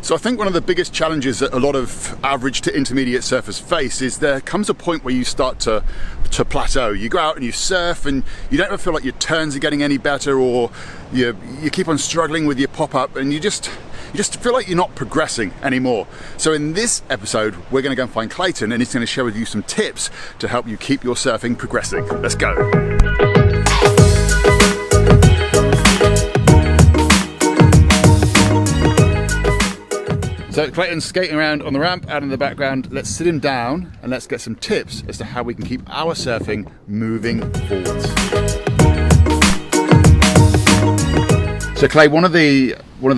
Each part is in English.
So I think one of the biggest challenges that a lot of average to intermediate surfers face is there comes a point where you start to plateau. You go out and you surf and you don't ever feel like your turns are getting any better, or you keep on struggling with your pop-up, and you just feel like you're not progressing anymore. So in this episode, we're going to go and find Clayton, and he's going to share with you some tips to help you keep your surfing progressing. Let's go. So Clayton's skating around on the ramp out in the background. Let's sit him down and let's get some tips as to how we can keep our surfing moving forwards. So Clay, one of the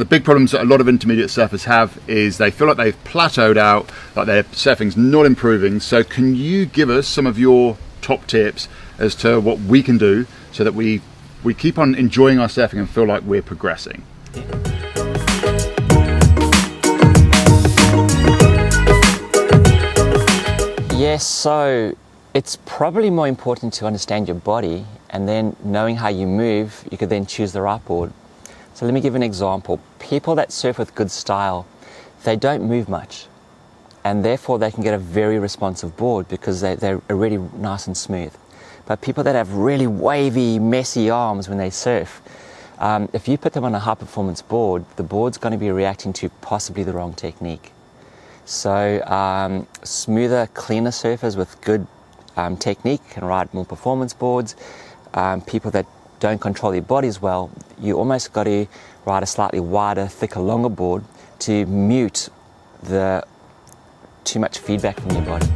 big problems that a lot of intermediate surfers have is they feel like they've plateaued out, like their surfing's not improving. So can you give us some of your top tips as to what we can do so that we keep on enjoying our surfing and feel like we're progressing? Yes, so it's probably more important to understand your body, and then knowing how you move, you could then choose the right board. So let me give an example. People that surf with good style, they don't move much, and therefore they can get a very responsive board because they're already nice and smooth. But people that have really wavy, messy arms when they surf, if you put them on a high performance board, the board's going to be reacting to possibly the wrong technique. So smoother, cleaner surfers with good technique can ride more performance boards. People that don't control their bodies well, you almost got to ride a slightly wider, thicker, longer board to mute the too much feedback from your body.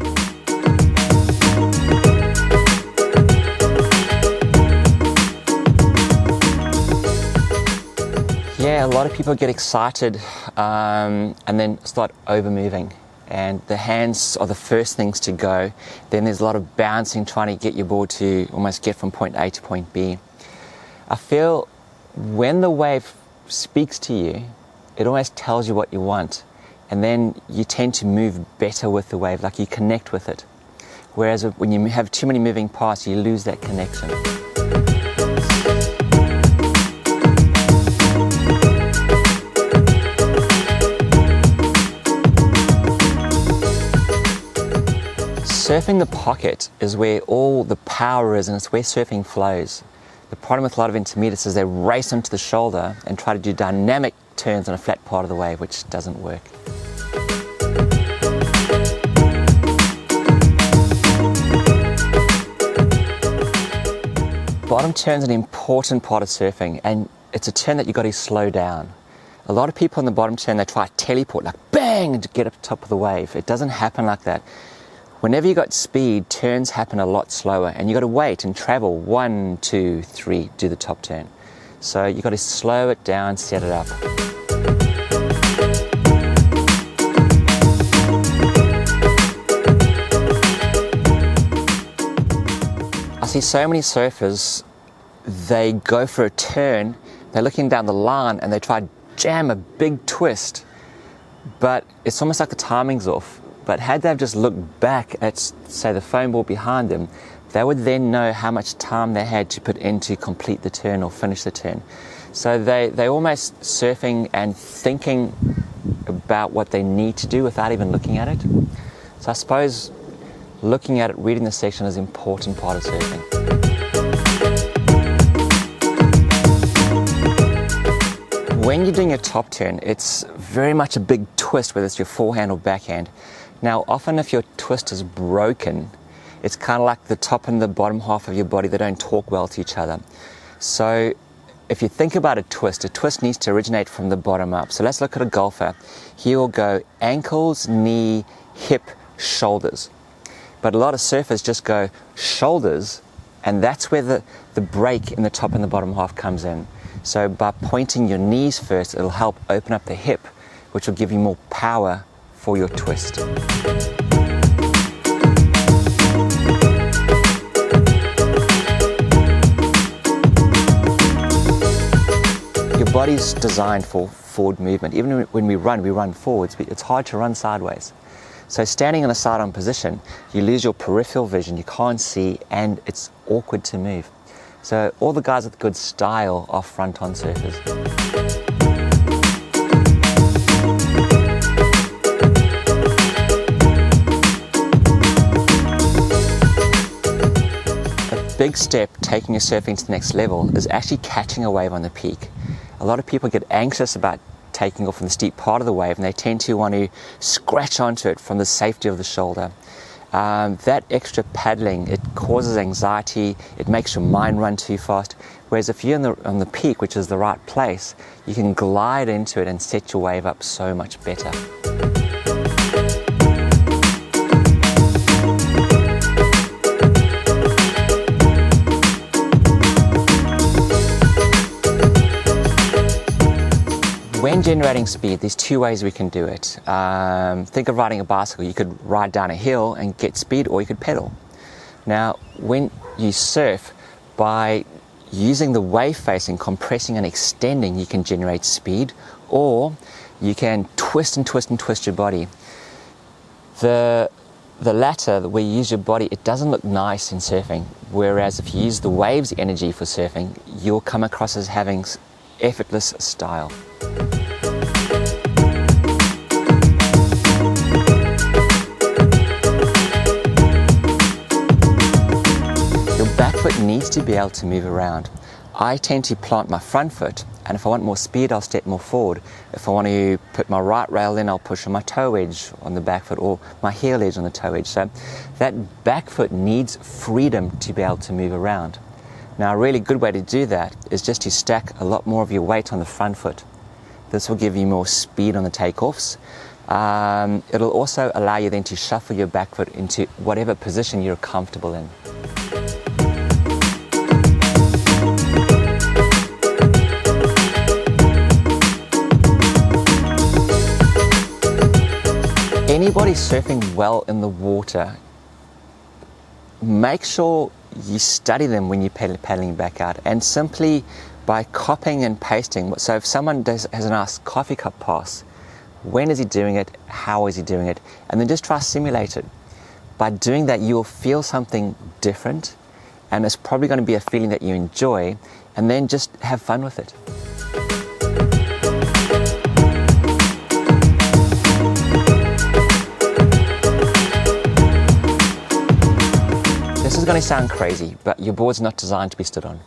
Yeah, a lot of people get excited and then start over-moving, and the hands are the first things to go. Then there's a lot of bouncing, trying to get your board to almost get from point A to point B. I feel when the wave speaks to you, it almost tells you what you want, and then you tend to move better with the wave, like you connect with it. Whereas when you have too many moving parts, you lose that connection. Surfing the pocket is where all the power is, and it's where surfing flows. The problem with a lot of intermediates is they race into the shoulder and try to do dynamic turns on a flat part of the wave, which doesn't work. Bottom turn's an important part of surfing, and it's a turn that you've got to slow down. A lot of people on the bottom turn, they try to teleport, like bang, to get up top of the wave. It doesn't happen like that. Whenever you got speed, turns happen a lot slower, and you got to wait and travel 1, 2, 3, do the top turn. So you got to slow it down, set it up. I see so many surfers, they go for a turn, they're looking down the line and they try to jam a big twist, but it's almost like the timing's off. But had they just looked back at, say, the foam board behind them, they would then know how much time they had to put in to complete the turn or finish the turn. So they're almost surfing and thinking about what they need to do without even looking at it. So I suppose looking at it, reading the section is an important part of surfing. When you're doing a top turn, it's very much a big twist, whether it's your forehand or backhand. Now, often if your twist is broken, it's kind of like the top and the bottom half of your body, they don't talk well to each other. So if you think about a twist needs to originate from the bottom up. So let's look at a golfer. He will go ankles, knee, hip, shoulders. But a lot of surfers just go shoulders, and that's where the break in the top and the bottom half comes in. So by pointing your knees first, it'll help open up the hip, which will give you more power for your twist. Your body's designed for forward movement. Even when we run forwards, but it's hard to run sideways. So standing in a side-on position, you lose your peripheral vision, you can't see, and it's awkward to move. So all the guys with good style are front-on surfers. big step taking your surfing to the next level is actually catching a wave on the peak. A lot of people get anxious about taking off from the steep part of the wave, and they tend to want to scratch onto it from the safety of the shoulder. That extra paddling, it causes anxiety, it makes your mind run too fast. Whereas if you're on the peak, which is the right place, you can glide into it and set your wave up so much better. When generating speed, there's two ways we can do it. Think of riding a bicycle. You could ride down a hill and get speed, or you could pedal. Now, when you surf, by using the wave facing, compressing and extending, you can generate speed, or you can twist and twist and twist your body. The latter, where you use your body, it doesn't look nice in surfing, whereas if you use the waves energy for surfing, you'll come across as having effortless style. Your back foot needs to be able to move around. I tend to plant my front foot, and if I want more speed, I'll step more forward. If I want to put my right rail in, I'll push on my toe edge on the back foot, or my heel edge on the toe edge. So that back foot needs freedom to be able to move around. Now, a really good way to do that is just to stack a lot more of your weight on the front foot. This will give you more speed on the takeoffs. It'll also allow you then to shuffle your back foot into whatever position you're comfortable in. Anybody surfing well in the water, make sure you study them when you're paddling back out, and simply by copying and pasting. So if someone has an asked coffee cup pass, when is he doing it, how is he doing it, and then just try to simulate it. By doing that, you will feel something different, and it's probably going to be a feeling that you enjoy, and then just have fun with it. This is going to sound crazy, but your board's not designed to be stood on.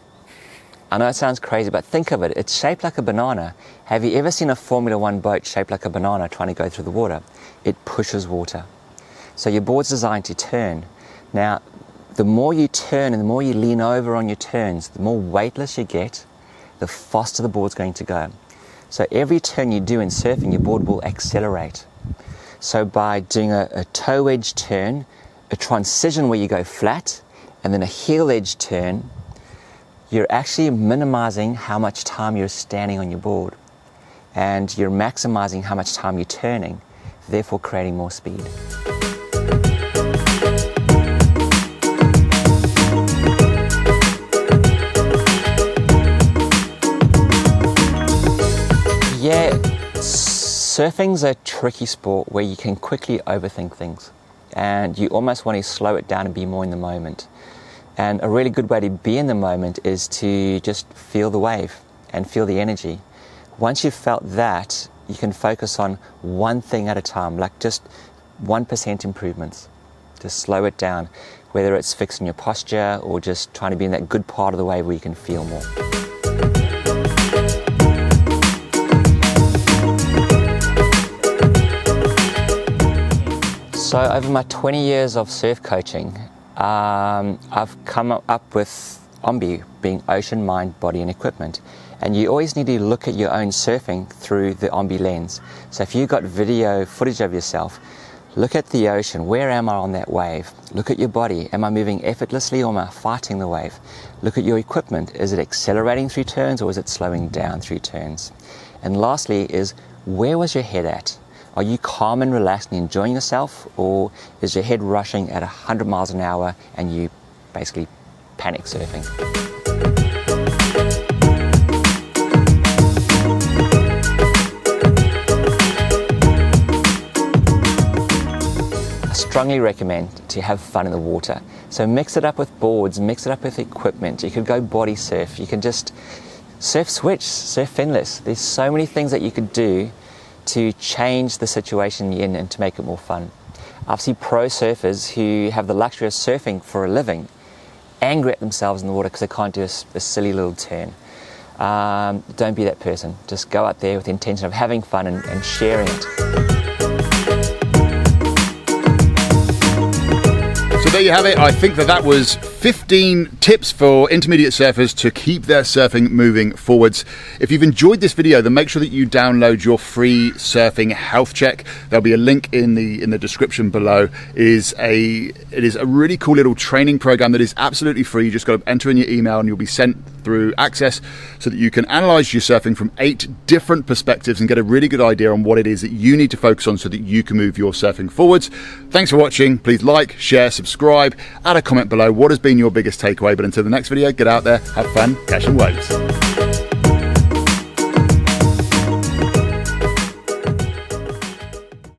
I know it sounds crazy, but think of it. It's shaped like a banana. Have you ever seen a Formula One boat shaped like a banana trying to go through the water? It pushes water. So your board's designed to turn. Now, the more you turn and the more you lean over on your turns, the more weightless you get, the faster the board's going to go. So every turn you do in surfing, your board will accelerate. So by doing a toe edge turn, a transition where you go flat, and then a heel edge turn, you're actually minimizing how much time you're standing on your board, and you're maximizing how much time you're turning, therefore creating more speed. Yeah, surfing's a tricky sport where you can quickly overthink things, and you almost want to slow it down and be more in the moment. And a really good way to be in the moment is to just feel the wave and feel the energy. Once you've felt that, you can focus on one thing at a time, like just 1% improvements. Just slow it down, whether it's fixing your posture or just trying to be in that good part of the wave where you can feel more. So over my 20 years of surf coaching, I've come up with OMBI, being Ocean, Mind, Body and Equipment. And you always need to look at your own surfing through the OMBI lens. So if you've got video footage of yourself, look at the ocean. Where am I on that wave? Look at your body. Am I moving effortlessly, or am I fighting the wave? Look at your equipment. Is it accelerating through turns, or is it slowing down through turns? And lastly is, where was your head at? Are you calm and relaxed and enjoying yourself, or is your head rushing at 100 miles an hour and you basically panic surfing? I strongly recommend to have fun in the water. So mix it up with boards, mix it up with equipment. You could go body surf, you can just surf switch, surf finless. There's so many things that you could do to change the situation you're in and to make it more fun. I've seen pro surfers who have the luxury of surfing for a living, angry at themselves in the water because they can't do a silly little turn. Don't be that person. Just go out there with the intention of having fun and sharing it. So there you have it. I think that was 15 tips for intermediate surfers to keep their surfing moving forwards. If you've enjoyed this video, then make sure that you download your free surfing health check. There'll be a link in the description below. It is a really cool little training program that is absolutely free. You just got to enter in your email and you'll be sent through Access so that you can analyze your surfing from 8 different perspectives and get a really good idea on what it is that you need to focus on so that you can move your surfing forwards. Thanks for watching. Please like, share, subscribe, add a comment below. What has been your biggest takeaway? But until the next video, get out there, have fun, catching waves.